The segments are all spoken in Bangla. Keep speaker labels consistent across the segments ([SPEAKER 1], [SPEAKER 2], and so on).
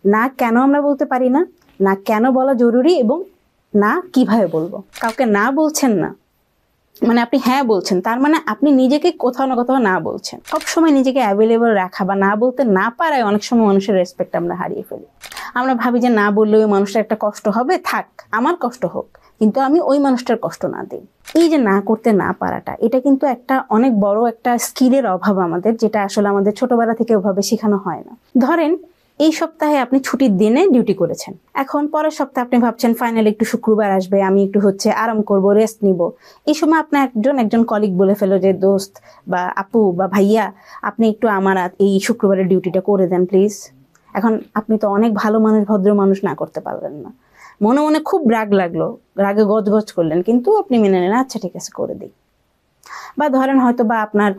[SPEAKER 1] না কেন আমরা বলতে পারি না, না কেন বলা জরুরি এবং না কিভাবে বলবো। কাউকে না বলছেন না মানে আপনি হ্যাঁ বলছেন, তার মানে আপনি নিজেকে কোথাও না কোথাও না বলছেন। সবসময় নিজেকে অ্যাভেলেবল রাখা বা না বলতে না পারায় অনেক সময় মানুষের রেসপেক্ট আমরা হারিয়ে ফেলি। আমরা ভাবি যে না বললে ওই মানুষটার একটা কষ্ট হবে, থাক আমার কষ্ট হোক, কিন্তু আমি ওই মানুষটার কষ্ট না দিই। এই যে না করতে না পারাটা, এটা কিন্তু একটা অনেক বড় একটা স্কিলের অভাব আমাদের, যেটা আসলে আমাদের ছোটবেলা থেকে ওভাবে শেখানো হয় না। ধরেন এই সপ্তাহে আপনি ছুটির দিনে ডিউটি করেছেন, এখন পরের সপ্তাহে আপনি ভাবছেন ফাইনালি একটু শুক্রবার আসবে, আমি একটু আরাম করব, রেস্ট নিব। এই সময় আপনার একজন কলিগ বলে ফেলো যে দোস্ত বা আপু বা ভাইয়া, আপনি একটু আমার এই শুক্রবারের ডিউটিটা করে দেন প্লিজ। এখন আপনি তো অনেক ভালো মানুষ, ভদ্র মানুষ, না করতে পারলেন না, মনে মনে খুব রাগ লাগলো, রাগে গজগজ করলেন, কিন্তু আপনি মেনে নিলেন আচ্ছা ঠিক আছে করে দিই। বা ধরেন হয়তো বা আপনার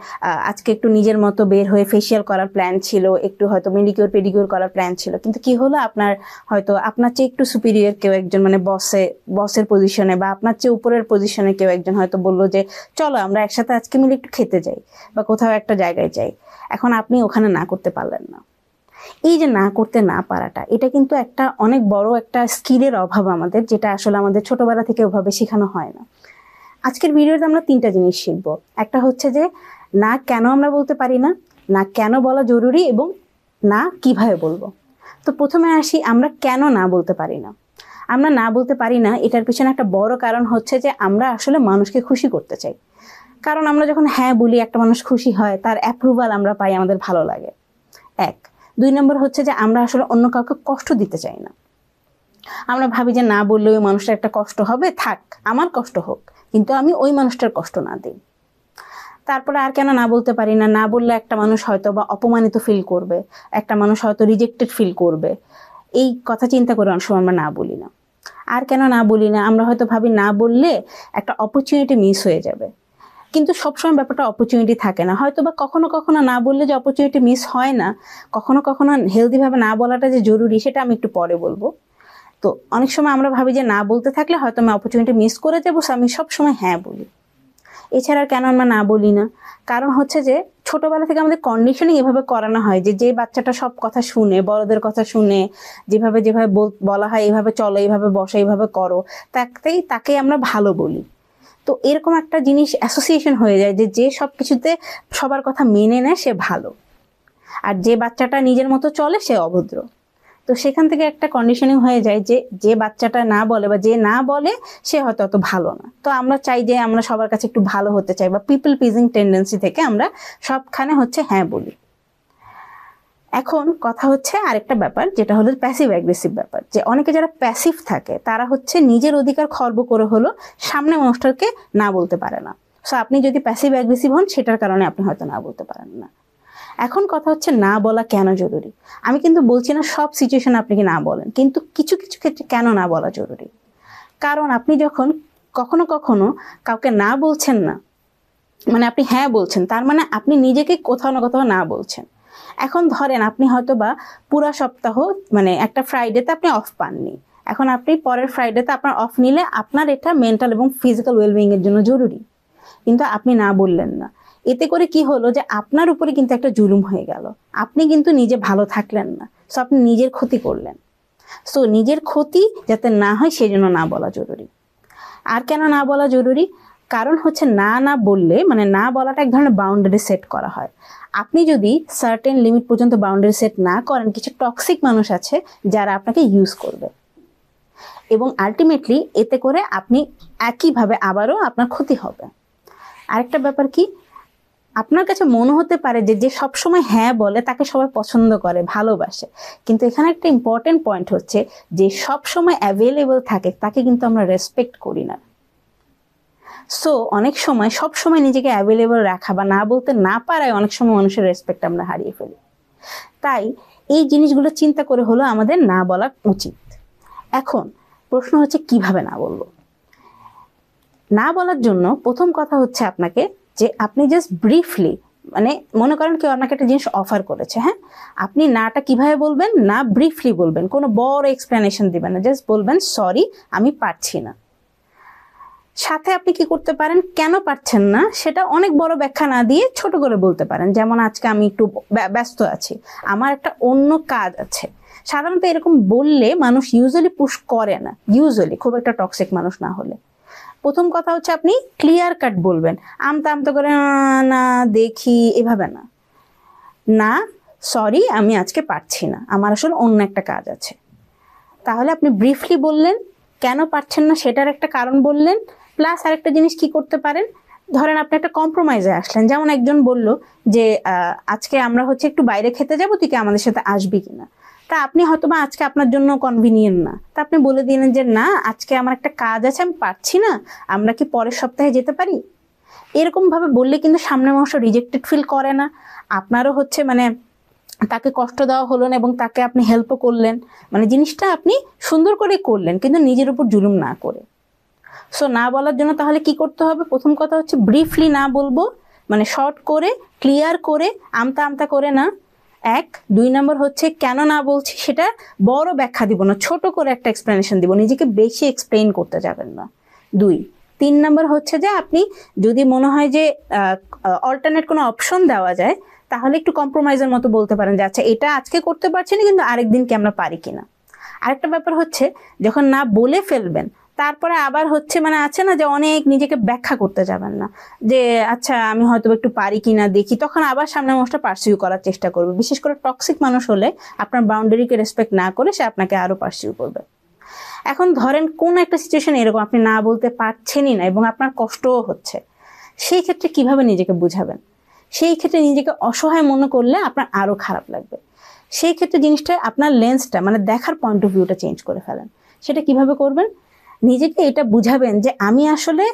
[SPEAKER 1] আজকে একটু নিজের মতো বের হয়ে ফেসিয়াল করার প্ল্যান ছিল, একটু হয়তো মেডিকিউর পেডিকিউর করার প্ল্যান ছিল, কিন্তু কি হলো আপনার হয়তো আপনার চেয়ে একটু সুপিরিয়র কেউ একজন, মানে বসের পজিশনে বা আপনার চেয়ে উপরের পজিশনে কেউ একজন হয়তো বললো যে চলো আমরা একসাথে আজকে মিলে একটু খেতে যাই বা কোথাও একটা জায়গায় যাই। এখন আপনি ওখানে না করতে পারলেন না। এই যে না করতে না পারাটা, এটা কিন্তু একটা অনেক বড় একটা স্কিলের অভাব আমাদের, যেটা আসলে আমাদের ছোটবেলা থেকে ওভাবে শেখানো হয় না। আজকের ভিডিওতে আমরা 3টা জিনিস শিখবো। একটা হচ্ছে যে না কেন আমরা বলতে পারি না, না কেন বলা জরুরি এবং না কিভাবে বলবো। তো প্রথমে আসি, আমরা কেন না বলতে পারি না। আমরা না বলতে পারি না, এটার পিছনে একটা বড় কারণ হচ্ছে যে আমরা আসলে মানুষকে খুশি করতে চাই। কারণ আমরা যখন হ্যাঁ বলি, একটা মানুষ খুশি হয়, তার অ্যাপ্রুভাল আমরা পাই, আমাদের ভালো লাগে। 1 2 নম্বর হচ্ছে যে আমরা আসলে অন্য কাউকে কষ্ট দিতে চাই না। আমরা ভাবি যে না বললে ওই মানুষটার একটা কষ্ট হবে, থাক আমার কষ্ট হোক, কিন্তু আমি ওই মানুষটার কষ্ট না দিই। তারপরে আর কেন না বলতে পারি না, না বললে একটা মানুষ হয়তো বা অপমানিত ফিল করবে, একটা মানুষ হয়তো রিজেক্টেড ফিল করবে, এই কথা চিন্তা করে অনেক সময় আমরা না বলি না। আর কেন না বলি না, আমরা হয়তো ভাবি না বললে একটা অপরচুনিটি মিস হয়ে যাবে, কিন্তু সবসময় ব্যাপারটা অপরচুনিটি থাকে না। হয়তো বা কখনো কখনো না বললে যে অপরচুনিটি মিস হয় না, কখনো কখনো হেলদিভাবে না বলাটা যে জরুরি সেটা আমি একটু পরে বলবো। তো অনেক সময় আমরা ভাবি যে না বলতে থাকলে হয়তো আমি অপরচুনিটি মিস করে যাবো, আমি সবসময় হ্যাঁ বলি। এছাড়া কেন আমরা না বলি না, কারণ হচ্ছে যে ছোটবেলা থেকে আমাদের কন্ডিশনিং এভাবে করানো হয় যে যে বাচ্চাটা সব কথা শুনে, বড়দের কথা শুনে, যেভাবে যেভাবে বলা হয় এইভাবে চলো, এইভাবে বসো, এইভাবে করো, তাকে আমরা ভালো বলি। তো এরকম একটা জিনিস অ্যাসোসিয়েশন হয়ে যায় যে যে সব কিছুতে সবার কথা মেনে নেয় সে ভালো, আর যে বাচ্চাটা নিজের মতো চলে সে অভদ্র। তো সেখান থেকে একটা কন্ডিশনিং হয়ে যায় যে যে বাচ্চাটা না বলে বা যে না বলে সে হয়তো অত ভালো না। তো আমরা চাই যে আমরা সবার কাছে একটু ভালো হতে চাই, বা পিপল প্লিজিং টেন্ডেন্সি থেকে আমরা সবখানে হ্যাঁ বলি। এখন কথা হচ্ছে আরেকটা ব্যাপার, যেটা হলো প্যাসিভ অ্যাগ্রেসিভ ব্যাপার, যে অনেকে যারা প্যাসিভ থাকে তারা নিজের অধিকার খর্ব করে সামনে মানুষটাকে না বলতে পারে না। সো আপনি যদি প্যাসিভ অ্যাগ্রেসিভ হন, সেটার কারণে আপনি হয়তো না বলতে পারেন না। এখন কথা হচ্ছে না বলা কেন জরুরি। আমি কিন্তু বলছি না সব সিচুয়েশনে আপনি কি না বলেন, কিন্তু কিছু কিছু ক্ষেত্রে কেন না বলা জরুরি। কারণ আপনি যখন কখনো কখনো কাউকে না বলছেন না, মানে আপনি হ্যাঁ বলছেন, তার মানে আপনি নিজেকে কোথাও না কোথাও না বলছেন। এখন ধরেন আপনি হয়তো বা পুরো সপ্তাহ, মানে একটা ফ্রাইডেতে আপনি অফ পাননি, এখন আপনি পরের ফ্রাইডেতে আপনার অফ নিলে আপনার এটা মেন্টাল এবং ফিজিক্যাল ওয়েলবিং এর জন্য জরুরি, কিন্তু আপনি না বললেন না। এতে করে কি হলো যে আপনার উপরে কিন্তু একটা জুলুম হয়ে গেল, আপনি কিন্তু নিজে ভালো থাকলেন না, সো আপনি নিজের ক্ষতি করলেন। সো নিজের ক্ষতি যাতে না হয় সেই জন্য না বলা জরুরি। আর কেন না বলা জরুরি, কারণ না বললে, মানে না বলাটা এক ধরনের বাউন্ডারি সেট করা হয়। আপনি যদি সার্টেন লিমিট পর্যন্ত বাউন্ডারি সেট না করেন, কিছু টক্সিক মানুষ আছে যারা আপনাকে ইউজ করবে, এবং আলটিমেটলি এতে করে আপনি একইভাবে আবারও আপনার ক্ষতি হবে। আরেকটা ব্যাপার কি, আপনার কাছে মনে হতে পারে যে যে সবসময় হ্যাঁ বলে তাকে সবাই পছন্দ করে, ভালোবাসে, কিন্তু এখানে একটা ইম্পর্টেন্ট পয়েন্ট হচ্ছে যে সবসময় অ্যাভেলেবল থাকে তাকে কিন্তু আমরা রেসপেক্ট করি না। সো অনেক সময় সবসময় নিজেকে অ্যাভেলেবল রাখা বা না বলতে না পারায় অনেক সময় মানুষের রেসপেক্ট আমরা হারিয়ে ফেলি। তাই এই জিনিসগুলো চিন্তা করে আমাদের না বলা উচিত। এখন প্রশ্ন হচ্ছে কিভাবে না বলবো। না বলার জন্য প্রথম কথা আপনাকে যে আপনি জাস্ট ব্রিফলি, মানে মনে করেন কেউ আপনাকে একটা জিনিস অফার করেছে, হ্যাঁ, আপনি নাটা কিভাবে বলবেন, না ব্রিফলি বলবেন, কোনো বড় এক্সপ্লেনেশন দিবেন না, জাস্ট বলবেন সরি আমি পারছি না। সাথে আপনি কি করতে পারেন, কেন পারছেন না সেটা অনেক বড় ব্যাখ্যা না দিয়ে ছোট করে বলতে পারেন। যেমন আজকে আমি একটু ব্যস্ত আছি, আমার একটা অন্য কাজ আছে, সাধারণত এরকম বললে মানুষ ইউজুয়ালি পুশ করে না, ইউজুয়ালি খুব একটা টক্সিক মানুষ না হলে। প্রথম কথা হচ্ছে আপনি ক্লিয়ার কাট বলবেন, আমতা আমতা করে না দেখি এভাবে না, না সরি আমি আজকে পারছি না, আমার আসলে অন্য একটা কাজ আছে। তাহলে আপনি ব্রিফলি বললেন, কেন পারছেন না সেটার একটা কারণ বললেন, প্লাস আরেকটা জিনিস কি করতে পারেন, ধরেন আপনি একটা কম্প্রোমাইজে আসলেন, যেমন একজন বলল যে আজকে আমরা হচ্ছে একটু বাইরে খেতে যাবো, তুই কি আমাদের সাথে আসবি কিনা। তা আপনি হয়তো বা আজকে আপনার জন্য কনভিনিয়েন্ট না, তা আপনি বলে দিলেন যে না আজকে আমার একটা কাজ আছে, আমি পারছি না, আমরা কি পরের সপ্তাহে যেতে পারি। এরকম ভাবে বললে কিন্তু সামনের মানুষ রিজেক্টেড ফিল করে না, আপনারও হচ্ছে মানে তাকে কষ্ট দেওয়া হলো না এবং তাকে আপনি হেল্পও করলেন, মানে জিনিসটা আপনি সুন্দর করে করলেন কিন্তু নিজের উপর জুলুম না করে। সো না বলার জন্য তাহলে কি করতে হবে, প্রথম কথা হচ্ছে ব্রিফলি না বলবো, মানে শর্ট করে ক্লিয়ার করে, আমতা আমতা করে না, এক। দুই নম্বর হচ্ছে কেন না বলছি সেটা বড় ব্যাখ্যা দিব না, ছোট করে একটা এক্সপ্লেনেশন দিব, নিজেকে বেশি এক্সপ্লেইন করতে যাবেন না। দুই। তিন নম্বর হচ্ছে যে আপনি যদি মনে হয় যে অল্টারনেট কোনো অপশন দেওয়া যায়, তাহলে একটু কম্প্রোমাইজের মতো বলতে পারেন যে আচ্ছা এটা আজকে করতে পারছি না, কিন্তু আরেকদিন কি আমরা পারি কিনা। আরেকটা ব্যাপার হচ্ছে যখন না বলে ফেলবেন তারপরে আবার হচ্ছে মানে আছে না যে অনেক নিজেকে ব্যাখ্যা করতে যাবেন না, যে আচ্ছা আমি হয়তো একটু পারি কিনা দেখি, তখন আবার সামনে মানুষটা পার্সিউ করার চেষ্টা করবে। বিশেষ করে টক্সিক মানুষ হলে আপনার বাউন্ডারিকে রেসপেক্ট না করে সে আপনাকে আরো পার্সিউ করবে। এখন ধরেন কোন একটা সিচুয়েশন এরকম আপনি না বলতে পারছেনই না এবং আপনার কষ্টও হচ্ছে, সেই ক্ষেত্রে কিভাবে নিজেকে বুঝাবেন। সেই ক্ষেত্রে নিজেকে অসহায় মনে করলে আপনার আরো খারাপ লাগবে। সেই ক্ষেত্রে জিনিসটা আপনার লেন্সটা মানে দেখার পয়েন্ট অফ ভিউটা চেঞ্জ করে ফেলেন। সেটা কিভাবে করবেন, নিজেকে এটা বুঝাবেন যে আমি আসলে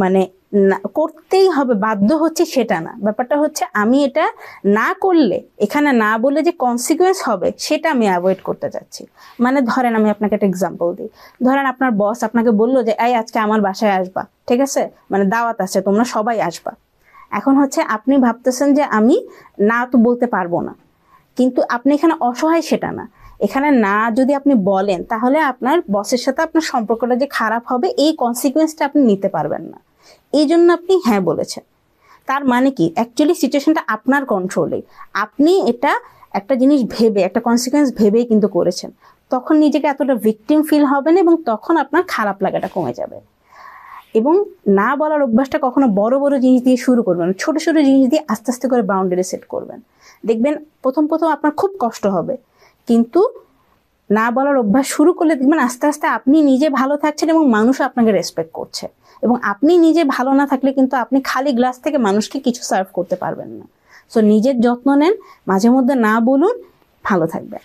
[SPEAKER 1] মানে করতেই হবে বাধ্য হচ্ছে সেটা না, ব্যাপারটা হচ্ছে আমি এটা না করলে এখানে না বলে যে কনসিকুয়েন্স হবে সেটা আমি অ্যাভয়েড করতে চাচ্ছি। মানে ধরেন আমি আপনাকে একটা এক্সাম্পল দিই, ধরেন আপনার বস আপনাকে বললো যে এই আজকে আমার বাসায় আসবা, ঠিক আছে, মানে দাওয়াত আছে তোমরা সবাই আসবা। এখন হচ্ছে আপনি ভাবতেছেন যে আমি না তো বলতে পারবো না, কিন্তু আপনি এখানে অসহায় সেটা না, এখানে না যদি আপনি বলেন তাহলে আপনার বসের সাথে আপনার সম্পর্কটা যে খারাপ হবে এই কনসিকুয়েন্সটা আপনি নিতে পারবেন না, এই জন্য আপনি হ্যাঁ বলেছেন। তার মানে কি অ্যাকচুয়ালি সিচুয়েশনটা আপনার কন্ট্রোলে, আপনি এটা একটা জিনিস ভেবে একটা কনসিকুয়েন্স ভেবেই কিন্তু করেছেন, তখন নিজেকে এতটা ভিকটিম ফিল হবে না এবং তখন আপনার খারাপ লাগাটা কমে যাবে। এবং না বলার অভ্যাসটা কখনো বড় বড় জিনিস দিয়ে শুরু করবেন, ছোট ছোট জিনিস দিয়ে আস্তে আস্তে করে বাউন্ডারি সেট করবেন। দেখবেন প্রথম প্রথম আপনার খুব কষ্ট হবে, কিন্তু না বলার অভ্যাস শুরু করলে দেখবেন আস্তে আস্তে আপনি নিজে ভালো থাকছেন এবং মানুষ আপনাকে রেসপেক্ট করছে। এবং আপনি নিজে ভালো না থাকলে কিন্তু আপনি খালি গ্লাস থেকে মানুষকে কিছু সার্ভ করতে পারবেন না। সো নিজের যত্ন নেন, মাঝে মধ্যে না বলুন, ভালো থাকবেন।